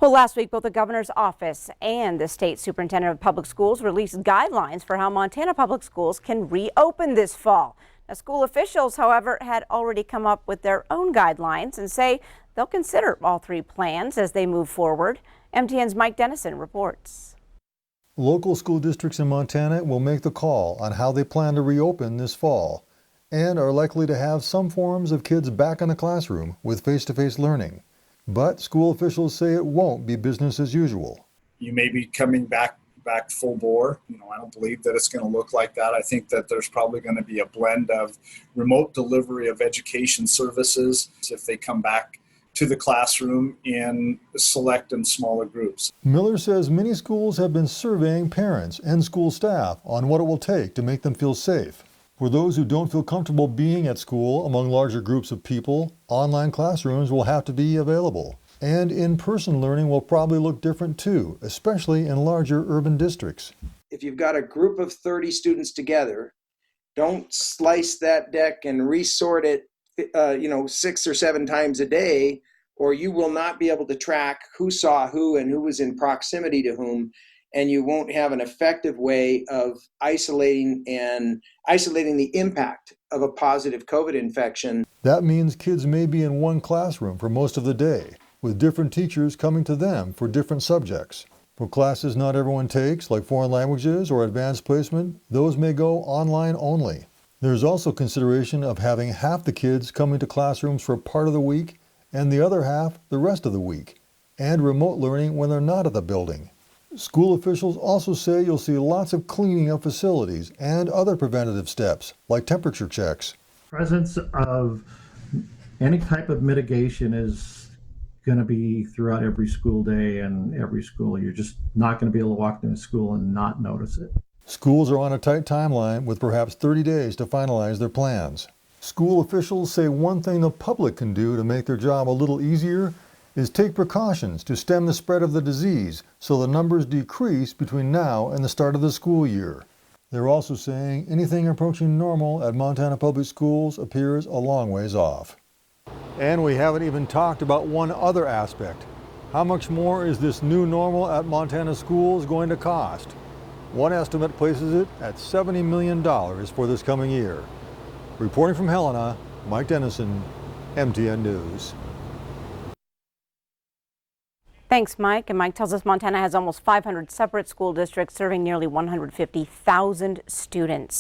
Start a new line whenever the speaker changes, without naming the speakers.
Well, last week, both the governor's office and the state superintendent of public schools released guidelines for how Montana public schools can reopen this fall. Now, school officials, however, had already come up with their own guidelines and say they'll consider all three plans as they move forward. MTN's Mike Dennison reports.
Local school districts in Montana will make the call on how they plan to reopen this fall and are likely to have some forms of kids back in the classroom with face-to-face learning. But school officials say it won't be business as usual.
You may be coming back full bore. I don't believe that it's going to look like that. I think that there's probably going to be a blend of remote delivery of education services if they come back to the classroom in select and smaller groups.
Miller says many schools have been surveying parents and school staff on what it will take to make them feel safe. For those who don't feel comfortable being at school among larger groups of people, online classrooms will have to be available. And in-person learning will probably look different too, especially in larger urban districts.
If you've got a group of 30 students together, don't slice that deck and resort it 6 or 7 times a day, or you will not be able to track who saw who and who was in proximity to whom, and you won't have an effective way of isolating the impact of a positive COVID infection.
That means kids may be in one classroom for most of the day, with different teachers coming to them for different subjects. For classes not everyone takes, like foreign languages or advanced placement, those may go online only. There's also consideration of having half the kids coming to classrooms for part of the week and the other half the rest of the week, and remote learning when they're not at the building. School officials also say you'll see lots of cleaning of facilities and other preventative steps, like temperature checks.
Presence of any type of mitigation is going to be throughout every school day and every school. You're just not going to be able to walk into school and not notice it.
Schools are on a tight timeline with perhaps 30 days to finalize their plans. School officials say one thing the public can do to make their job a little easier is take precautions to stem the spread of the disease so the numbers decrease between now and the start of the school year. They're also saying anything approaching normal at Montana Public Schools appears a long ways off. And we haven't even talked about one other aspect. How much more is this new normal at Montana schools going to cost? One estimate places it at $70 million for this coming year. Reporting from Helena, Mike Dennison, MTN News.
Thanks, Mike. And Mike tells us Montana has almost 500 separate school districts serving nearly 150,000 students.